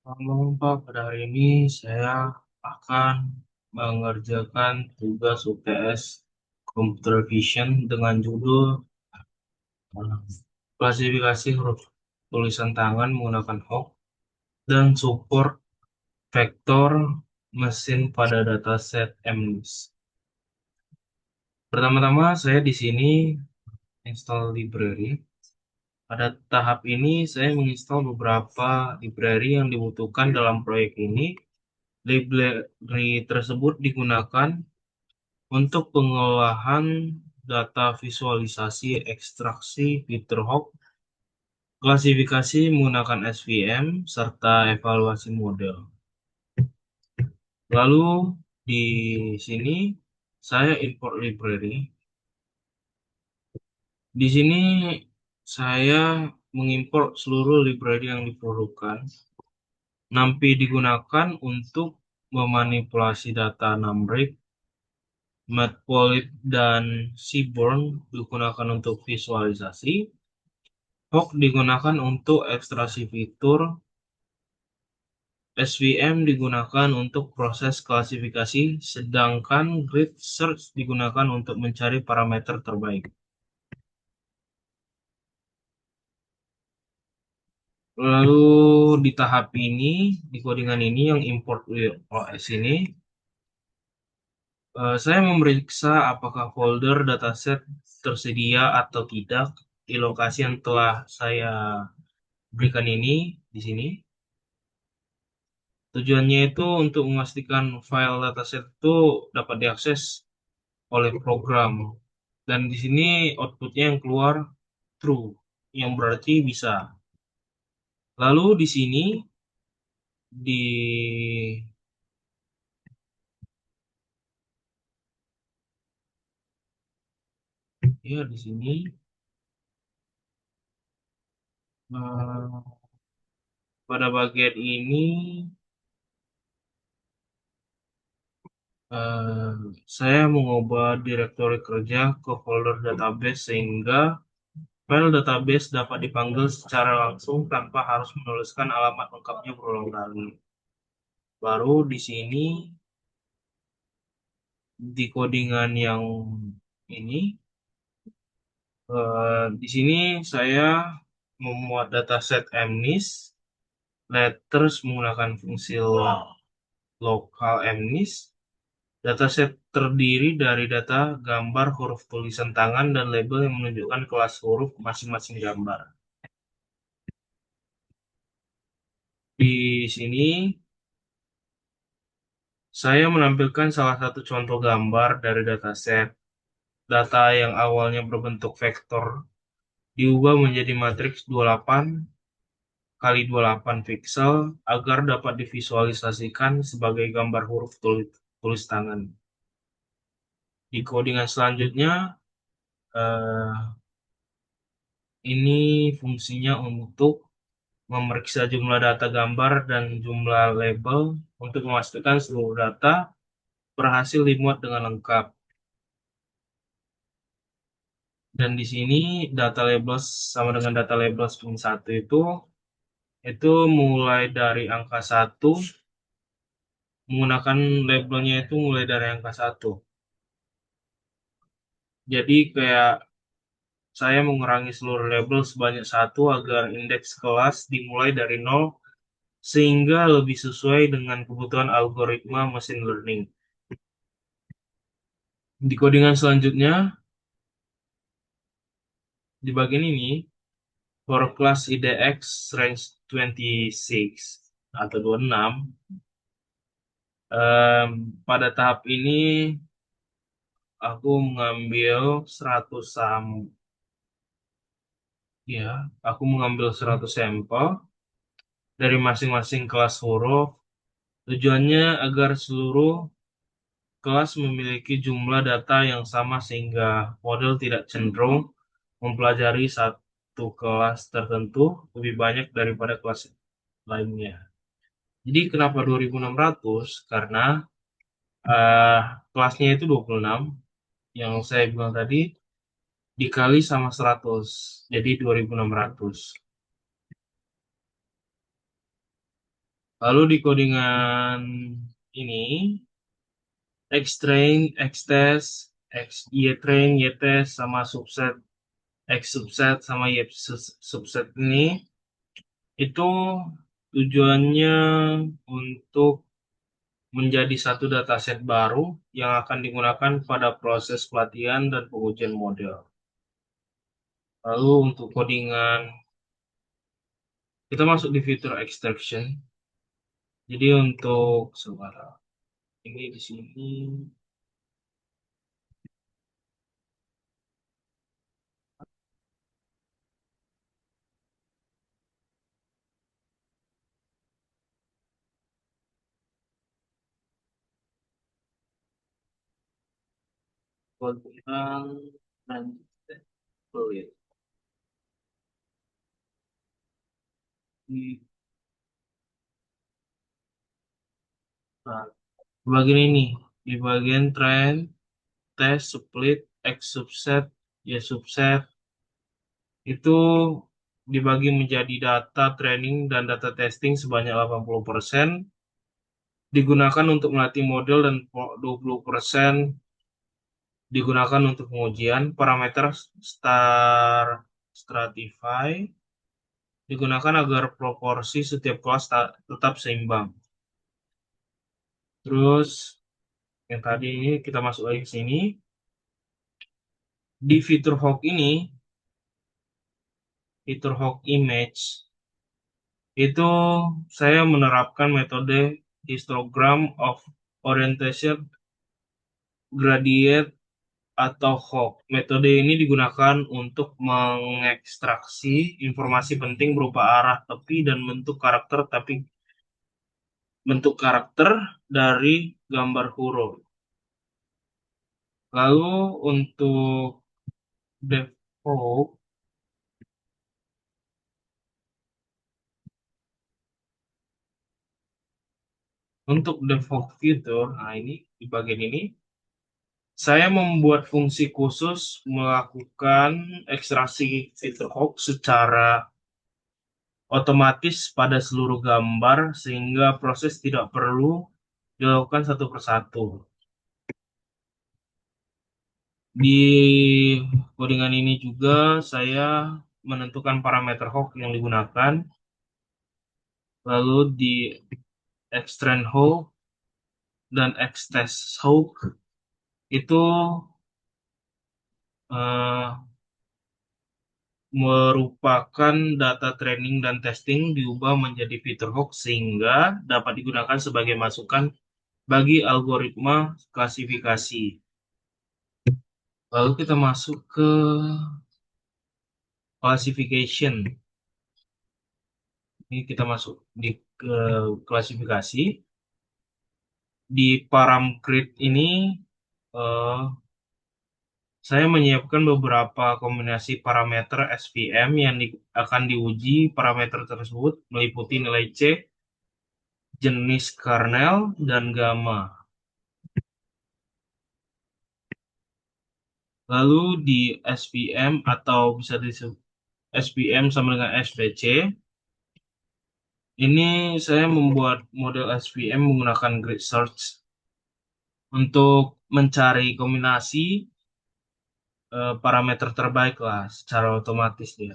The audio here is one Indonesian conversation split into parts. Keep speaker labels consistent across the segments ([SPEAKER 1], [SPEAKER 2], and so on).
[SPEAKER 1] Halo Pak, pada hari ini saya akan mengerjakan tugas UTS Computer Vision dengan judul eh, klasifikasi huruf tulisan tangan menggunakan Hawk dan support vektor mesin pada dataset MNIST. Pertama-tama saya di sini install library. Pada tahap ini saya menginstal beberapa library yang dibutuhkan dalam proyek ini. Library tersebut digunakan untuk pengolahan data visualisasi ekstraksi fitur Hawk, klasifikasi menggunakan SVM, serta evaluasi model. Lalu di sini saya import library. Di sini saya mengimport seluruh library yang diperlukan. Nampi digunakan untuk memanipulasi data Numbreak, Matplotlib, dan Seaborn digunakan untuk visualisasi. Hawk digunakan untuk ekstraksi fitur, SVM digunakan untuk proses klasifikasi, sedangkan Grid Search digunakan untuk mencari parameter terbaik. Lalu di tahap ini, di codingan ini yang import OS ini, saya memeriksa apakah folder dataset tersedia atau tidak di lokasi yang telah saya berikan ini di sini. Tujuannya itu untuk memastikan file dataset itu dapat diakses oleh program. Dan di sini outputnya yang keluar true, yang berarti bisa. Lalu di sini di di sini eh, pada bagian ini eh, saya mengubah direktori kerja ke folder database sehingga file database dapat dipanggil secara langsung tanpa harus menuliskan alamat lengkapnya berulang kali. Baru di sini di codingan yang ini di sini saya memuat dataset MNIST letters menggunakan fungsi lokal MNIST. Dataset terdiri dari data gambar huruf tulisan tangan dan label yang menunjukkan kelas huruf masing-masing gambar. Di sini saya menampilkan salah satu contoh gambar dari dataset. Data yang awalnya berbentuk vektor diubah menjadi matriks 28 kali 28 pixel agar dapat divisualisasikan sebagai gambar huruf tulis tangan. Di codingan selanjutnya, eh, ini fungsinya untuk memeriksa jumlah data gambar dan jumlah label untuk memastikan seluruh data berhasil dimuat dengan lengkap. Dan di sini data label sama dengan data label string 1 itu mulai dari angka 1, menggunakan labelnya itu mulai dari angka 1. Jadi kayak saya mengurangi seluruh label sebanyak 1 agar indeks kelas dimulai dari 0 sehingga lebih sesuai dengan kebutuhan algoritma machine learning. Di codingan selanjutnya, di bagian ini, for class IDX range 26 atau 26, pada tahap ini aku mengambil 100 ya, aku mengambil 100 sampel dari masing-masing kelas huruf. Tujuannya agar seluruh kelas memiliki jumlah data yang sama sehingga model tidak cenderung mempelajari satu kelas tertentu lebih banyak daripada kelas lainnya. Jadi kenapa 2600? Karena eh, kelasnya itu 26 yang saya bilang tadi dikali sama 100. Jadi 2600. Lalu di codingan ini, xtrain, xtest, ytrain, ytest, sama subset, x subset, sama y subset ini, itu tujuannya untuk menjadi satu dataset baru yang akan digunakan pada proses pelatihan dan pengujian model. Lalu untuk codingan, kita masuk di fitur extraction. Jadi untuk suara ini di sini, codingan dan fluid. Di nah, bagian ini, di bagian train, test, split, x subset, y subset, itu dibagi menjadi data training dan data testing sebanyak 80%, digunakan untuk melatih model dan 20% digunakan untuk pengujian. Parameter stratify digunakan agar proporsi setiap kelas tetap seimbang. Terus yang tadi ini kita masuk lagi ke sini. Di fitur Hawk ini, fitur Hawk Image, itu saya menerapkan metode histogram of orientation gradient atau Hawk. Metode ini digunakan untuk mengekstraksi informasi penting berupa arah tepi dan bentuk karakter dari gambar huruf. Lalu untuk default, fitur, nah ini di bagian ini, saya membuat fungsi khusus melakukan ekstraksi fitur Hawk secara otomatis pada seluruh gambar sehingga proses tidak perlu dilakukan satu persatu. Di codingan ini juga saya menentukan parameter Hawk yang digunakan, lalu di extend Hawk dan extest Hawk itu eh, merupakan data training dan testing diubah menjadi fitur Hawk sehingga dapat digunakan sebagai masukan bagi algoritma klasifikasi. Lalu kita masuk ke classification. Ini kita masuk di ke klasifikasi. Di param grid ini eh, saya menyiapkan beberapa kombinasi parameter SVM yang akan diuji. Parameter tersebut meliputi nilai C, jenis kernel, dan gamma. Lalu di SVM atau bisa disebut SVM sama dengan SVC, ini saya membuat model SVM menggunakan grid search untuk mencari kombinasi parameter terbaik lah secara otomatis dia.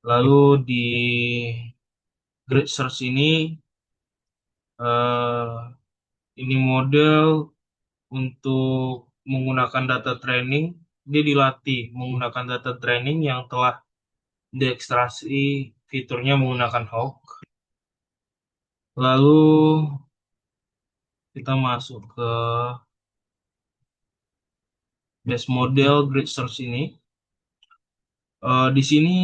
[SPEAKER 1] Lalu di grid search eh, ini model untuk menggunakan data training, dia dilatih menggunakan data training yang telah diekstraksi fiturnya menggunakan Hawk. Lalu kita masuk ke base model grid search ini. Di sini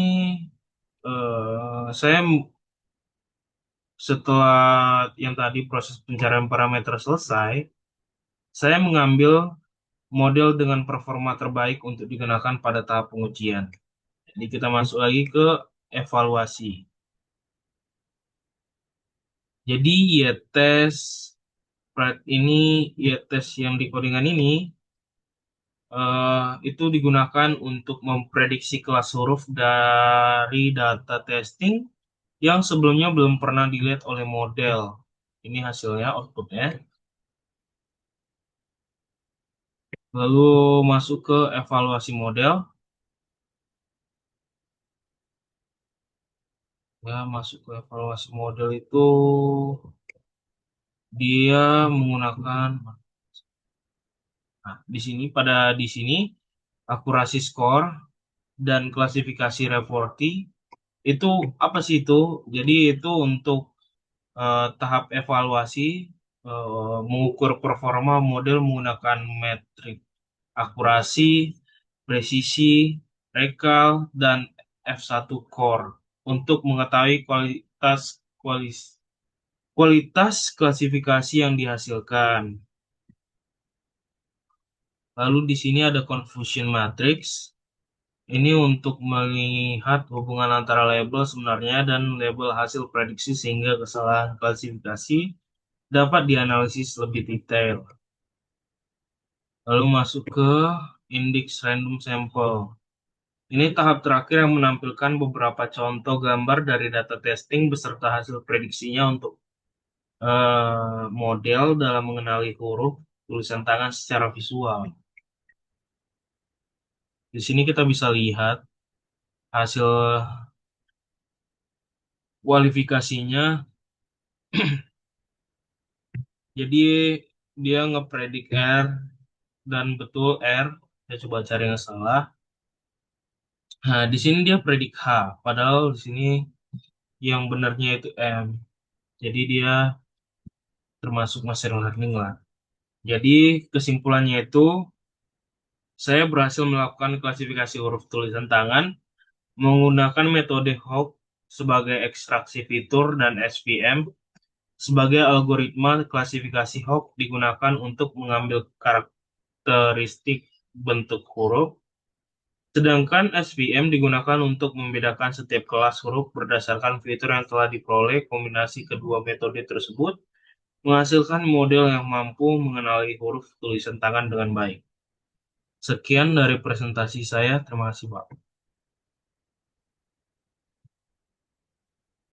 [SPEAKER 1] saya setelah yang tadi proses pencarian parameter selesai, saya mengambil model dengan performa terbaik untuk digunakan pada tahap pengujian. Jadi kita masuk lagi ke evaluasi. Jadi y-test yang di codingan ini itu digunakan untuk memprediksi kelas huruf dari data testing yang sebelumnya belum pernah dilihat oleh model. Ini hasilnya, outputnya. Lalu masuk ke evaluasi model. Ya, masuk ke evaluasi model itu dia menggunakan, nah, di sini akurasi skor dan klasifikasi reporting itu apa sih itu? Jadi itu untuk tahap evaluasi, mengukur performa model menggunakan metrik akurasi, presisi, rekal, dan F1 core untuk mengetahui kualitas klasifikasi yang dihasilkan. Lalu di sini ada confusion matrix. Ini untuk melihat hubungan antara label sebenarnya dan label hasil prediksi sehingga kesalahan klasifikasi dapat dianalisis lebih detail. Lalu masuk ke index random sample. Ini tahap terakhir yang menampilkan beberapa contoh gambar dari data testing beserta hasil prediksinya untuk model dalam mengenali huruf tulisan tangan secara visual. Di sini kita bisa lihat hasil kualifikasinya. Jadi dia ngepredik R dan betul R. Saya coba cari yang salah. Nah, di sini dia predik H, padahal di sini yang benarnya itu M. Jadi dia termasuk machine learning lah. Jadi kesimpulannya itu saya berhasil melakukan klasifikasi huruf tulisan tangan menggunakan metode Hawk sebagai ekstraksi fitur dan SVM sebagai algoritma klasifikasi Hawk digunakan untuk mengambil karakteristik bentuk huruf. Sedangkan SVM digunakan untuk membedakan setiap kelas huruf berdasarkan fitur yang telah diperoleh. Kombinasi kedua metode tersebut menghasilkan model yang mampu mengenali huruf tulisan tangan dengan baik. Sekian dari presentasi saya. Terima kasih, Pak.